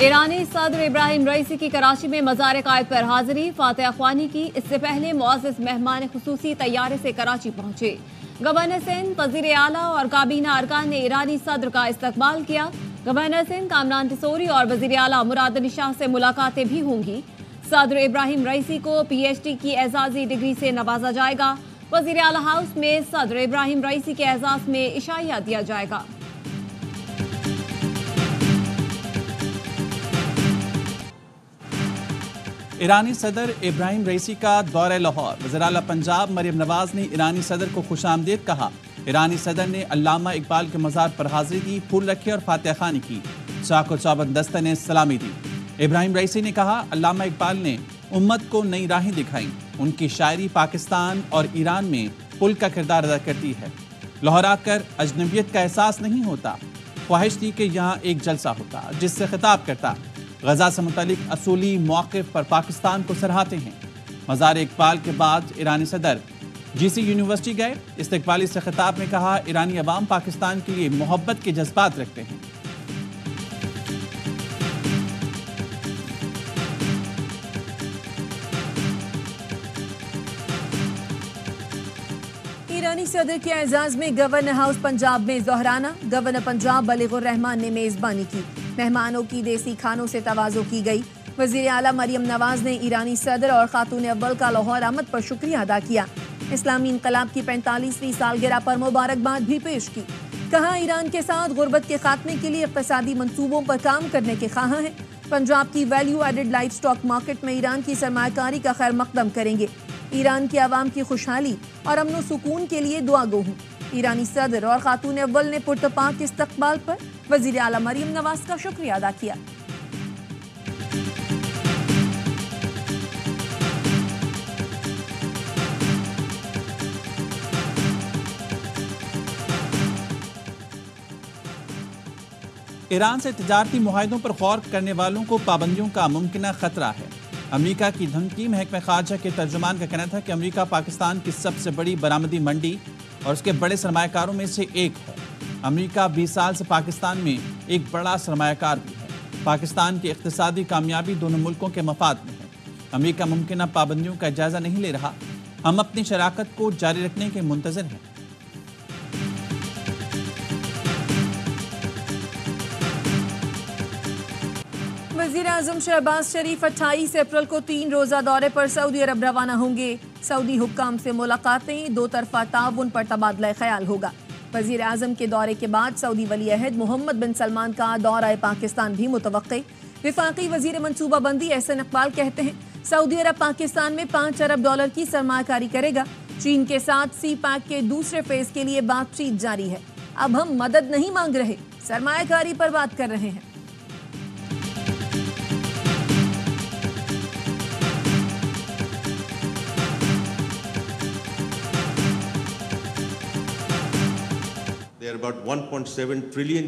ایرانی صدر Ebrahim Raisi کی کراچی میں مزار قائد پر حاضری، فاتح اخوانی کی۔ اس سے پہلے معزز مہمان خصوصی طیارے سے کراچی پہنچے۔ گورنر سندھ، وزیر اعلیٰ اور کابینہ ارکان نے ایرانی صدر کا استقبال کیا۔ گورنر سندھ کامران ٹسوری اور وزیر اعلیٰ مراد علی شاہ سے ملاقاتیں بھی ہوں گی۔ صدر ابراہیم رئیسی کو پی ایچ ڈی کی اعزازی ڈگری سے نوازا جائے گا۔ وزیر اعلیٰ ہاؤس میں صدر ابراہیم رئیسی کے اعزاز میں عشائیہ دیا جائے گا۔ ایرانی صدر ابراہیم رئیسی کا دورہ لاہور، وزیر اعلیٰ پنجاب مریم نواز نے ایرانی صدر کو خوش آمدید کہا۔ ایرانی صدر نے علامہ اقبال کے مزار پر حاضری دی، پھول رکھے اور فاتح خوانی کی۔ چاق و چوبند دستہ نے سلامی دی۔ ابراہیم رئیسی نے کہا، علامہ اقبال نے امت کو نئی راہیں دکھائیں، ان کی شاعری پاکستان اور ایران میں پل کا کردار ادا کرتی ہے۔ لاہور آ کر اجنبیت کا احساس نہیں ہوتا، خواہش تھی کہ یہاں ایک جلسہ ہوتا جس سے خطاب کرتا۔ غزہ سے متعلق اصولی موقف پر پاکستان کو سراہتے ہیں۔ مزار اقبال کے بعد ایرانی صدر جی سی یونیورسٹی گئے۔ استقبالی سے خطاب میں کہا، ایرانی عوام پاکستان کے لیے محبت کے جذبات رکھتے ہیں۔ ایرانی صدر کے اعزاز میں گورنر ہاؤس پنجاب میں ظہرانہ، گورنر پنجاب بلیغ الرحمان نے میزبانی کی۔ مہمانوں کی دیسی کھانوں سے تواضع کی گئی۔ وزیر اعلیٰ مریم نواز نے ایرانی صدر اور خاتون اول کا لاہور آمد پر شکریہ ادا کیا۔ اسلامی انقلاب کی 45ویں سالگرہ پر مبارکباد بھی پیش کی۔ کہا، ایران کے ساتھ غربت کے خاتمے کے لیے اقتصادی منصوبوں پر کام کرنے کے خواہاں ہیں۔ پنجاب کی value added life stock market میں ایران کی سرمایہ کاری کا خیر مقدم کریں گے۔ ایران کے عوام کی خوشحالی اور امن و سکون کے لیے دعا گو ہوں۔ ایرانی صدر اور خاتون اول نے پرتپاک استقبال پر وزیر اعلیٰ مریم نواز کا شکریہ ادا کیا۔ ایران سے تجارتی معاہدوں پر غور کرنے والوں کو پابندیوں کا ممکنہ خطرہ ہے۔ امریکہ کی دھمکی۔ محکمہ خارجہ کے ترجمان کا کہنا تھا کہ امریکہ پاکستان کی سب سے بڑی برآمدی منڈی اور اس کے بڑے سرمایہ کاروں میں سے ایک ہے۔ امریکہ 20 سال سے پاکستان میں ایک بڑا سرمایہ کار بھی ہے۔ پاکستان کی اقتصادی کامیابی دونوں ملکوں کے مفاد میں ہے۔ امریکہ ممکنہ پابندیوں کا جائزہ نہیں لے رہا، ہم اپنی شراکت کو جاری رکھنے کے منتظر ہیں۔ وزیر اعظم شہباز شریف 28 اپریل کو 3 روزہ دورے پر سعودی عرب روانہ ہوں گے۔ سعودی حکام سے ملاقاتیں، دو طرفہ تعاون پر تبادلہ خیال ہوگا۔ وزیر اعظم کے دورے کے بعد سعودی ولی عہد محمد بن سلمان کا دورہ پاکستان بھی متوقع۔ وفاقی وزیر منصوبہ بندی احسن اقبال کہتے ہیں، سعودی عرب پاکستان میں $5 ارب کی سرمایہ کاری کرے گا۔ چین کے ساتھ سی پیک کے دوسرے فیز کے لیے بات چیت جاری ہے۔ اب ہم مدد نہیں مانگ رہے، سرمایہ کاری پر بات کر رہے ہیں۔ There about 1.7 trillion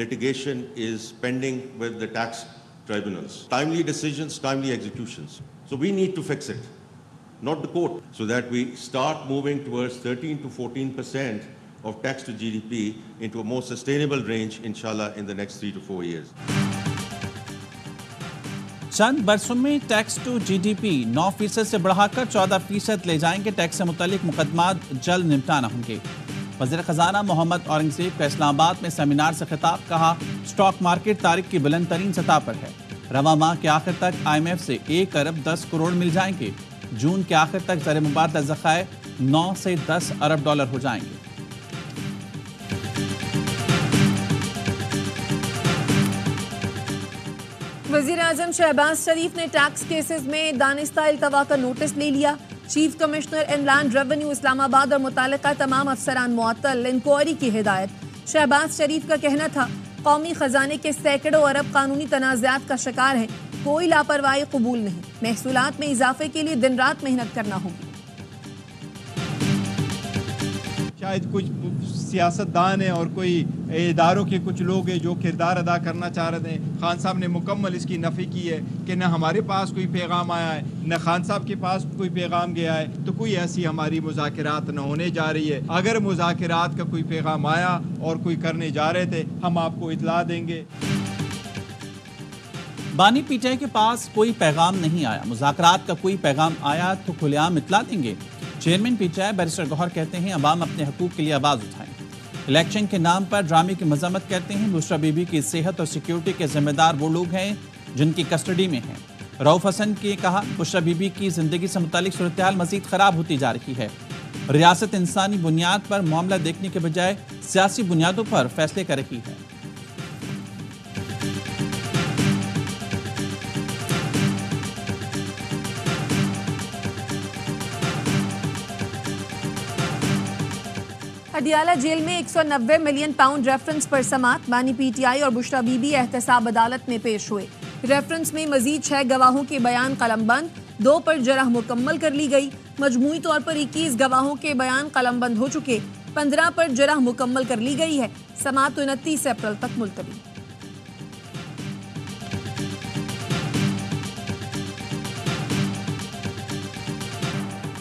litigation is pending with the tax tribunals. Timely decisions, timely executions. So we need to fix it, not the court, so that we start moving towards 13 to 14% of tax to GDP into a more sustainable range, inshallah, in the next 3 to 4 years. چند برسوں میں tax to G D P 9% سے بڑھا کر 14% لے جائیں گے۔ Tax سے متعلق مقدمات جلد نمٹانا ہوں گے۔ وزیر خزانہ محمد اورنگزیب کا اسلام آباد میں سیمینار سے خطاب، کہا، اسٹاک مارکیٹ تاریخ کی بلند ترین سطح پر ہے۔ رواں ماہ کے آخر تک آئی ایم ایف سے 1 ارب 10 کروڑ مل جائیں گے۔ جون کے آخر تک زر مبادلہ ذخائر 9 سے 10 ارب ڈالر ہو جائیں گے۔ وزیر اعظم شہباز شریف نے ٹیکس کیسز میں دانستہ التوا کا نوٹس لے لیا۔ چیف کمشنر ان لینڈ ریونیو اسلام آباد اور متعلقہ تمام افسران معطل، انکوائری کی ہدایت۔ شہباز شریف کا کہنا تھا، قومی خزانے کے سینکڑوں ارب قانونی تنازعات کا شکار ہیں، کوئی لاپرواہی قبول نہیں۔ محصولات میں اضافے کے لیے دن رات محنت کرنا ہوگی۔ شاید کچھ سیاستدان ہیں اور کوئی اداروں کے کچھ لوگ ہیں جو کردار ادا کرنا چاہ رہے ہیں۔ خان صاحب نے مکمل اس کی نفی کی ہے کہ نہ ہمارے پاس کوئی پیغام آیا ہے، نہ خان صاحب کے پاس کوئی پیغام گیا ہے، تو کوئی ایسی ہماری مذاکرات نہ ہونے جا رہی ہے۔ اگر مذاکرات کا کوئی پیغام 'پیغام' آیا اور کوئی کرنے جا رہے تھے، ہم آپ کو اطلاع دیں گے۔ ' بانی پی ٹی آئی کے پاس کوئی پیغام نہیں آیا، مذاکرات کا کوئی پیغام آیا تو کھلے عام اطلاع دیں گے۔ Chairman P T I barrister Gohar کہتے ہیں عوام اپنے حقوق کے لیے آواز اٹھائیں۔ الیکشن کے نام پر ڈرامے کی مذمت کرتے ہیں۔ بشرا بی بی کی صحت اور سیکیورٹی کے ذمہ دار وہ لوگ ہیں جن کی کسٹڈی میں ہیں۔ رؤف حسن نے کہا بشرا بی بی کی زندگی سے متعلق صورتحال مزید خراب ہوتی جا رہی ہے۔ ریاست انسانی بنیاد پر معاملہ دیکھنے کے بجائے سیاسی بنیادوں پر فیصلے کر رہی ہے۔ اڈیالہ جیل میں 190 ملین پاؤنڈ ریفرنس پر سماعت، بانی پی ٹی آئی اور بشرا بی بی احتساب عدالت میں پیش ہوئے۔ ریفرنس میں مزید 6 گواہوں کے بیان قلم بند، 2 پر جرح مکمل کر لی گئی۔ مجموعی طور پر 21 گواہوں کے بیان قلم بند ہو چکے، 15 پر جرح مکمل کر لی گئی ہے۔ سماعت 29 اپریل تک ملتوی۔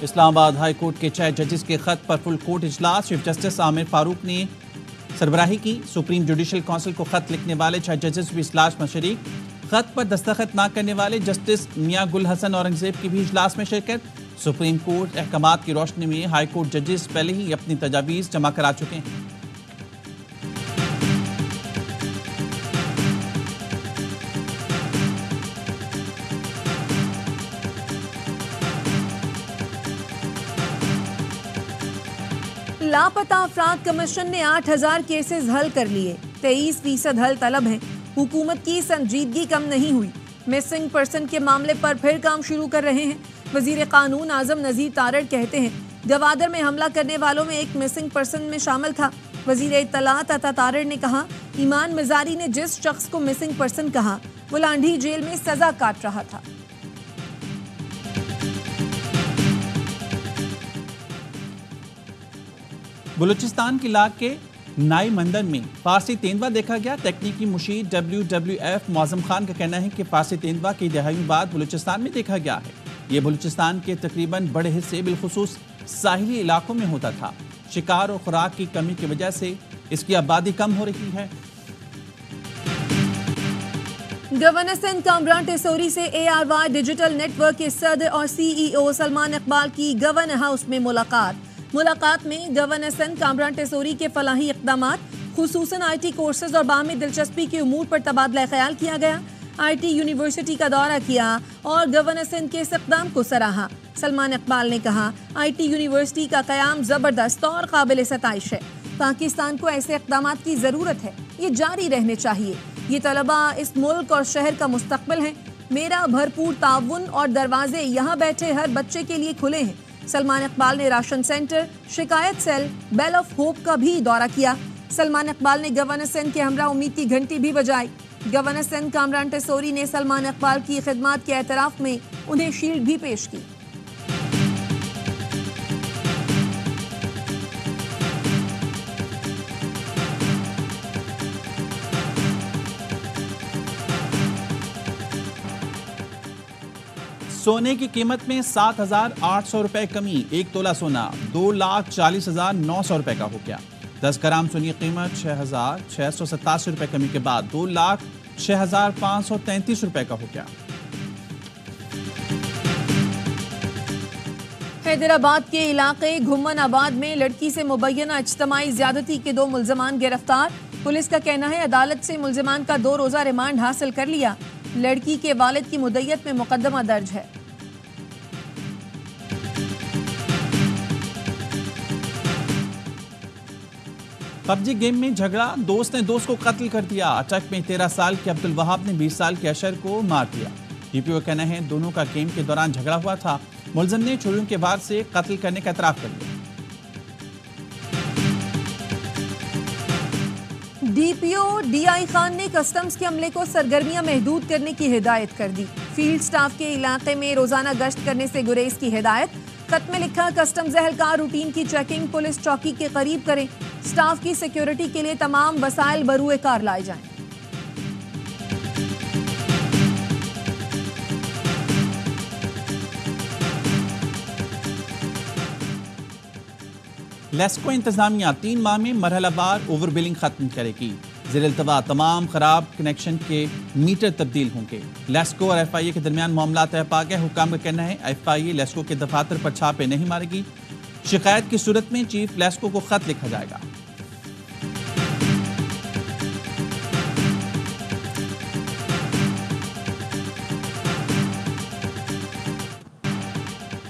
اسلام آباد ہائی کورٹ کے 6 ججز کے خط پر فل کورٹ اجلاس، چیف جسٹس عامر فاروق نے سربراہی کی۔ سپریم جوڈیشل کونسل کو خط لکھنے والے 6 ججز بھی اجلاس میں شریک۔ خط پر دستخط نہ کرنے والے جسٹس میاں گل حسن اورنگزیب کی بھی اجلاس میں شرکت۔ سپریم کورٹ احکامات کی روشنی میں ہائی کورٹ ججز پہلے ہی اپنی تجاویز جمع کرا چکے ہیں۔ لاپتہ افراد کمیشن نے 8000 کیسز حل کر لیے، 23% حل طلب ہیں۔ حکومت کی سنجیدگی کم نہیں ہوئی، مسنگ پرسن کے معاملے پر پھر کام شروع کر رہے ہیں۔ وزیر قانون اعظم نذیر تارڑ کہتے ہیں گوادر میں حملہ کرنے والوں میں ایک مسنگ پرسن میں شامل تھا۔ وزیر اطلاعات عطا تارڑ نے کہا ایمان مزاری نے جس شخص کو مسنگ پرسن کہا وہ لانڈھی جیل میں سزا کاٹ رہا تھا۔ بلوچستان کے علاقے نائی مندر میں فارسی تیندوا دیکھا گیا۔ تکنیکی مشیر WWF معظم خان کا کہنا ہے کہ فارسی تیندوا کئی دہائیوں بعد بلوچستان میں دیکھا گیا ہے۔ یہ بلوچستان کے تقریباً بڑے حصے بالخصوص ساحلی علاقوں میں ہوتا تھا۔ شکار اور خوراک کی کمی کی وجہ سے اس کی آبادی کم ہو رہی ہے۔ گورنر سندھ کامران ٹیسوری سے ARY ڈیجیٹل نیٹ ورک کے صدر اور CEO سلمان اقبال کی گورنر ہاؤس میں ملاقات میں گورنر سندھ کامران ٹیسوری کے فلاحی اقدامات خصوصاً IT کورسز اور باہمی دلچسپی کے امور پر تبادلہ خیال کیا گیا۔ IT یونیورسٹی کا دورہ کیا اور گورنر سندھ کے اس اقدام کو سراہا۔ سلمان اقبال نے کہا IT یونیورسٹی کا قیام زبردست اور قابل ستائش ہے۔ پاکستان کو ایسے اقدامات کی ضرورت ہے، یہ جاری رہنے چاہیے۔ یہ طلباء اس ملک اور شہر کا مستقبل ہیں۔ میرا بھرپور تعاون اور دروازے یہاں بیٹھے ہر بچے کے لیے کھلے ہیں۔ سلمان اقبال نے راشن سینٹر، شکایت سیل، بیل آف ہوپ کا بھی دورہ کیا۔ سلمان اقبال نے گورنر سندھ کے ہمراہ امید کی گھنٹی بھی بجائی۔ گورنر سندھ کامران ٹیسوری نے سلمان اقبال کی خدمات کے اعتراف میں انہیں شیلڈ بھی پیش کی۔ سونے کی قیمت میں 7,800 روپے کمی، 1 تولہ سونا 2,40,900 روپے کا ہو گیا۔ 10 گرام سونی قیمت 6,687 روپے کمی کے بعد 2,06,533 روپے کا ہو گیا۔ حیدرآباد کے علاقے گھمن آباد میں لڑکی سے مبینہ اجتماعی زیادتی کے 2 ملزمان گرفتار۔ پولیس کا کہنا ہے عدالت سے ملزمان کا 2 روزہ ریمانڈ حاصل کر لیا۔ لڑکی کے والد کی مدعیت میں مقدمہ درج ہے۔ پبجی گیم میں جھگڑا، دوست نے دوست کو قتل کر دیا۔ اٹک میں 13 سال کے عبد الوہاب نے 20 سال کے اشر کو مار دیا۔ DPO کا کہنا ہے دونوں کا گیم کے دوران جھگڑا ہوا تھا۔ ملزم نے چھریوں کے وار سے قتل کرنے کا اعتراف کر لیا۔ DPO DI خان نے کسٹمز کے عملے کو سرگرمیاں محدود کرنے کی ہدایت کر دی۔ فیلڈ سٹاف کے علاقے میں روزانہ گشت کرنے سے گریز کی ہدایت۔ خط میں لکھا کسٹمز اہلکار روٹین کی چیکنگ پولیس چوکی کے قریب کریں۔ سٹاف کی سیکیورٹی کے لیے تمام وسائل بروئے کار لائے جائیں۔ لیسکو انتظامیہ 3 ماہ میں مرحلہ وار اوور بلنگ ختم کرے گی۔ زیر التوا تمام خراب کنیکشن کے میٹر تبدیل ہوں گے۔ لیسکو اور ایف آئی اے کے درمیان معاملات طے پا گئے۔ حکام کا کہنا ہے ایف آئی اے لیسکو کے دفاتر پر چھاپے نہیں مارے گی۔ شکایت کی صورت میں چیف لیسکو کو خط لکھا جائے گا۔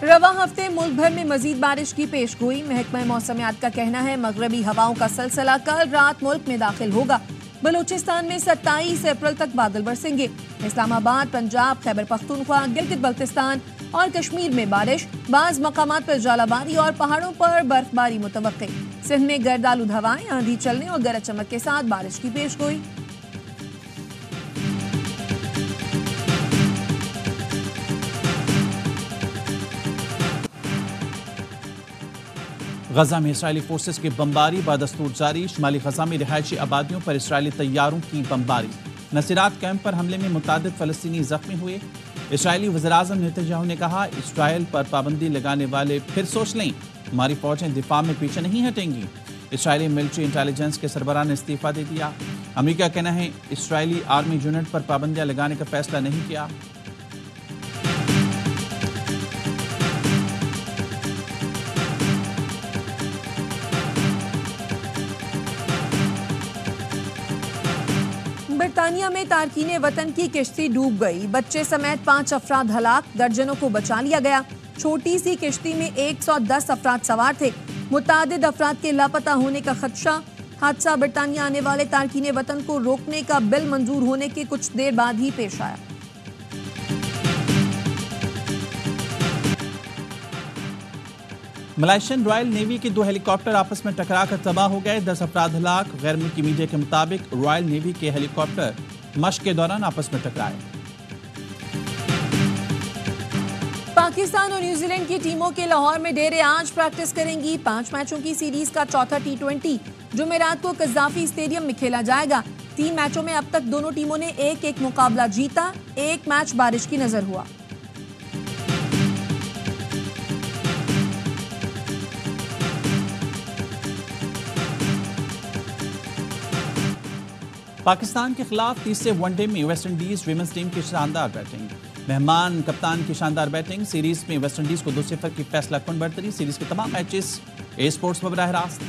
رواں ہفتے ملک بھر میں مزید بارش کی پیش گوئی۔ محکمہ موسمیات کا کہنا ہے مغربی ہواؤں کا سلسلہ کل رات ملک میں داخل ہوگا۔ بلوچستان میں 27 اپریل تک بادل برسیں گے۔ اسلام آباد، پنجاب، خیبر پختونخوا، گلگت بلتستان اور کشمیر میں بارش، بعض مقامات پر ژالہ باری اور پہاڑوں پر برف باری متوقع۔ سندھ میں گرد آلود ہوائیں، آندھی چلنے اور گرج چمک کے ساتھ بارش کی پیش گوئی۔ غزہ میں اسرائیلی فورسز کی بمباری بدستور جاری۔ شمالی غزہ میں رہائشی آبادیوں پر اسرائیلی طیاروں کی بمباری۔ نصیرات کیمپ پر حملے میں متعدد فلسطینی زخمی ہوئے۔ اسرائیلی وزیراعظم نیتن نے کہا اسرائیل پر پابندی لگانے والے پھر سوچ لیں، ہماری فوجیں دفاع میں پیچھے نہیں ہٹیں گی۔ اسرائیلی ملٹری انٹیلیجنس کے سربراہ نے استعفیٰ دے دیا۔ امریکہ کا کہنا ہے اسرائیلی آرمی یونٹ پر پابندیاں لگانے کا فیصلہ نہیں کیا۔ برطانیہ میں تارکین وطن کی کشتی ڈوب گئی۔ بچے سمیت 5 افراد ہلاک، درجنوں کو بچا لیا گیا۔ چھوٹی سی کشتی میں 110 افراد سوار تھے۔ متعدد افراد کے لاپتہ ہونے کا خدشہ۔ حادثہ برطانیہ آنے والے تارکین وطن کو روکنے کا بل منظور ہونے کے کچھ دیر بعد ہی پیش آیا۔ ملائیشین رائل نیوی کے 2 ہیلی کاپٹر آپس میں ٹکرا کر تباہ ہو گئے، 10 افراد ہلاک۔ غیر ملکی میڈیا کے مطابق رائل نیوی کے ہیلی کاپٹر مشق کے دوران آپس میں ٹکرائے۔ پاکستان اور نیوزی لینڈ کی ٹیموں کے لاہور میں ڈیرے آج پریکٹس کریں گی۔ 5 میچوں کی سیریز کا چوتھا T20 جمعرات کو قذافی اسٹیڈیم میں کھیلا جائے گا۔ 3 میچوں میں اب تک دونوں ٹیموں نے 1-1 مقابلہ جیتا، 1 میچ بارش کی نظر ہوا۔ پاکستان کے خلاف تیسرے ون ڈے میں ویسٹ انڈیز ویمنز ٹیم کی شاندار بیٹنگ۔ مہمان کپتان کی شاندار بیٹنگ، سیریز میں ویسٹ انڈیز کو 2-0 کی فیصلہ کن برتری۔ سیریز کے تمام میچز اے اسپورٹس پر براہ راست۔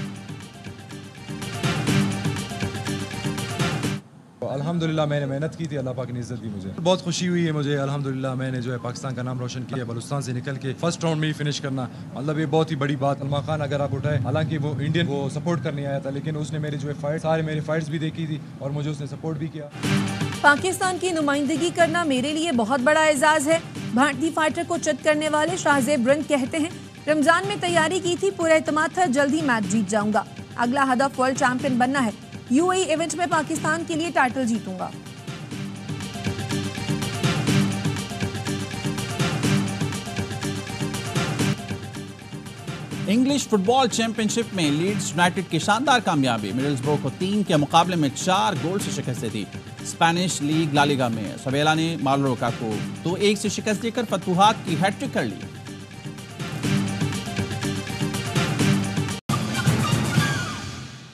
الحمدللہ میں نے محنت کی تھی، اللہ پاک نے عزت دی مجھے۔ بہت خوشی ہوئی ہے مجھے، الحمدللہ میں نے جو ہے پاکستان کا نام روشن کیا، بلوچستان سے نکل کے فرسٹ راؤنڈ میں ہی فنش کرنا، مطلب یہ بہت ہی بڑی بات۔ سلمان خان اگر آپ اٹھائے، حالانکہ وہ انڈین وہ سپورٹ کرنے آیا تھا، لیکن اس نے میری جو ہے فائٹ سارے میرے فائٹس بھی دیکھی تھی اور مجھے اس نے سپورٹ بھی کیا۔ پاکستان کی نمائندگی کرنا میرے لیے بہت بڑا اعزاز ہے، بھارتی فائٹر کو چت کرنے والے شاہزیب رند کہتے ہیں۔ رمضان میں تیاری کی تھی، پورا اعتماد تھا جلد ہی میچ جیت جاؤں گا۔ اگلا ہدف ورلڈ چیمپئن بننا ہے، UAE ایونٹ میں پاکستان کے لیے ٹائٹل جیتوں گا۔ انگلش فٹ بال چیمپئن شپ میں لیڈز یونائیٹڈ کی شاندار کامیابی، مڈلزبرو کو 3 کے مقابلے میں 4 گول سے شکست دی۔ اسپینش لیگ لا لیگا میں سویلا نے مالورکا کو 2-1 سے شکست دے کر فتوحات کی ہیٹ ٹرک کر لی۔